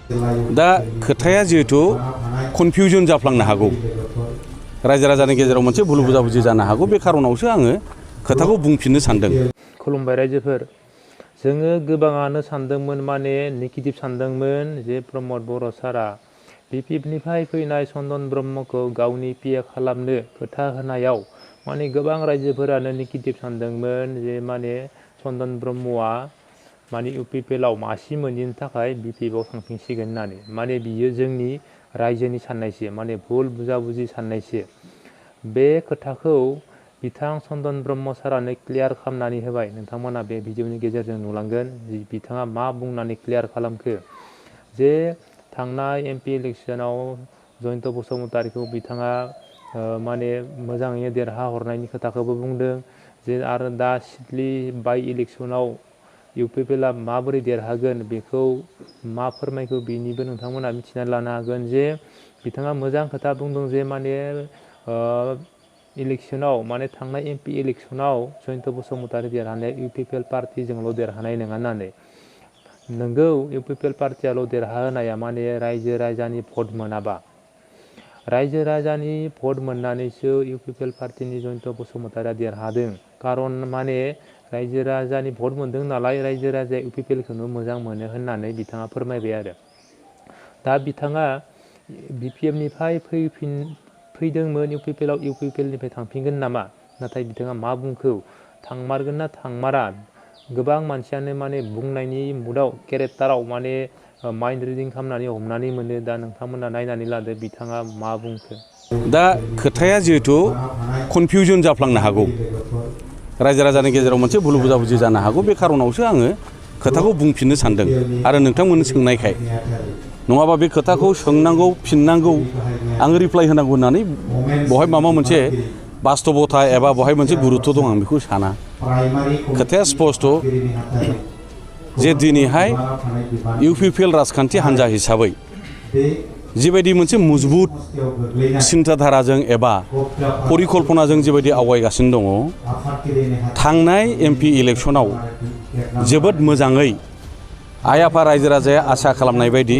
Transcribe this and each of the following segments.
दा खोथाया जिहेतु कनफिउजन जाफ्लांनो हागौ रायजो राजानि गेजेराव मोनसे भुल बुजाबुजि जानो हागौ बे खारनावसो आङो खोथाखौ बुंफिननो सानदों। खुलुमबाय रायजोफोर, जोङो गोबाङानो सानदोंमोन माने नेगेटिभ सानदोंमोन जे प्रमद बर' सारा बिपिएफनिफ्राय फैनाय चन्दन ब्रह्मखौ गावनि पिए खालामनो खोथा होनायाव माने गोबां रायजोफोरानो नेगेटिभ सानदोंमोन जे माने चन्दन ब्रह्मआ माने इउपिपिएलआव मासि मोनैनि थाखाय बिपिएफआव थांफिनसिगोन होननानै माने बियो जोंनि रायजोनि साननायसो माने भुल बुजाबुजि साननायसो। बे खोथाखौ बिथां चन्दन ब्रह्म सारानो क्लियार खालामनानै होबाय। नोंथांमोना बे भिडिअनि गेजेरजों नुलांगोन बिथाङा मा बुंनानै क्लियार खालामखो जे थांनाय एमपि इलेक्सनाव जयन्त बसुमतारीखौ बिथाङा माने मोजाङैनो देरहाहरनायनि खोथाखौबो बुंदों जे आरो दा सिडली बाइ इलेक्सनाव इउपिपिएलआ माबोरै देरहागोन बेखौ मा फोरमायखो बेनिबो नोंथांमोना मिथिना लानो हागोन जे बिथाङा मोजां खोथा बुंदों जे माने इलेक्सनाव माने थांनाय एमपि इलेक्सनाव जयन्त बसुमतारी देरहानाया इउपिपिएल पार्टिजोंल' देरहानाय नङा होननानै। नोंगौ इउपिपिएल पार्टियाल' देरहाहोनाया माने रायजो राजानि भट मोनाबा रायजो राजानि भट मोननानैसो इउपिपिएल पार्टिनि जयन्त बसुमतारीया देरहादों। खारन माने रायजो राजानि भट मोनदों नालाय रायजो राजाया इउपिपिएलखौनो मोजां मोनो होननानै बिथाङा फोरमायबाय आरो। दा बिथाङा बिपिएफनिफ्राय फैदोंमोन इउपिपिएलआव इउपिपिएलनिफ्राय थांफिनगोन नामा, नाथाय बिथाङा मा बुंखो थांमारगोन ना थांमारा गोबां मानसियानो माने बुंनायनि मुडाव केरेक्टाराव माने माइन्ड रिडिं खालामनानै हमनानै मोनो। दा नोंथांमोना नायनानै लादो बिथाङा मा बुंखो। दा खोथाया जिहेतु कनफिउजन जाफ्लांनो हागौ रायजो राजानि गेजेराव मोनसे भुल बुजाबुजि जानो हागौ बे खारनावसो आङो खोथाखौ बुंफिननो सानदों आरो नोंथांमोन सोंनायखाय। नङाबा बे खोथाखौ सोंनांगौ फिननांगौ आङो रिप्लाइ होनांगौ होननानै बहाय माबा मोनसे बास्तबता एबा बहाय मोनसे गुरुत्व दं आं बेखौ साना। खोथाया स्पस्ट जे दिनैहाय इउपिपिएल राजखान्थि हान्जा हिसाबै जिबायदि मोनसे मजबुत सिन्ताधाराजों एबा परिकल्पनाजों जिबायदि आवगायगासिनो दङ थांनाय एमपि इलेक्सनाव जोबोद मोजाङै आइ आफा रायजो राजाया आसा खालामनाय बायदि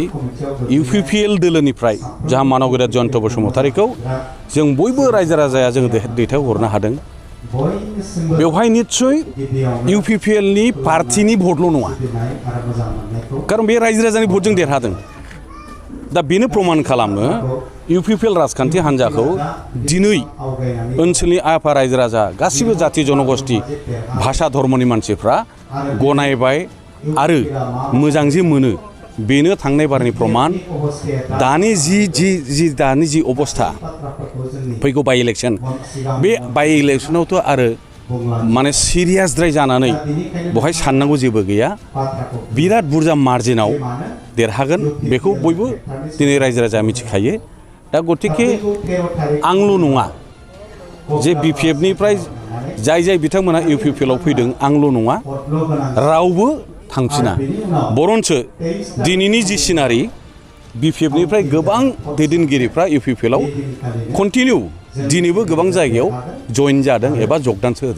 इउपिपिएल दोलोनिफ्राय जाहा मानव गेदेर जयन्त बसुमतारीखौ जों बयबो रायजो राजाया जों दैथायहरनो हादों। बेवहाय निस्सय इउपिपिएलनि पार्टिनि भटल' नङा, खारन बे रायजो राजानि भटजों देरहादों। दा बेनो प्रमान खालामो इउपिपिएल राजखान्थि हान्जाखौ दिनै ओनसोलनि आफा रायजो राजा गासिबो जाथि जनगोष्ठी भाषा धर्मनि मानसिफ्रा गनायबाय आरो मोजां जे मोनो बेनो थांनाय बारनि प्रमान। दानि जि अबस्था फैगौ बाइ इलेक्सन बे बाइ इलेक्सनावथ' आरो माने सिरियासद्राय जानानै बहाय साननांगौ जेबो गैया। बिराद बुरजा मार्जिनाव देरहागोन बेखौ बयबो दिनै रायजो राजा मिथिखायो। दा गतिके आंल' नङा जे बिपिएफनिफ्राय जाय बिथांमोना इउपिपिएलआव फैदों आंल' नङा रावबो थांफिना। बरन्सो दिनैनि जि सिनारि बिपिएफनिफ्राय गोबां दैदेनगिरिफ्रा इउपिपिएलआव कन्टिनिउ दिनैबो गोबां जायगायाव जइन जादों एबा जगदानसो होदों।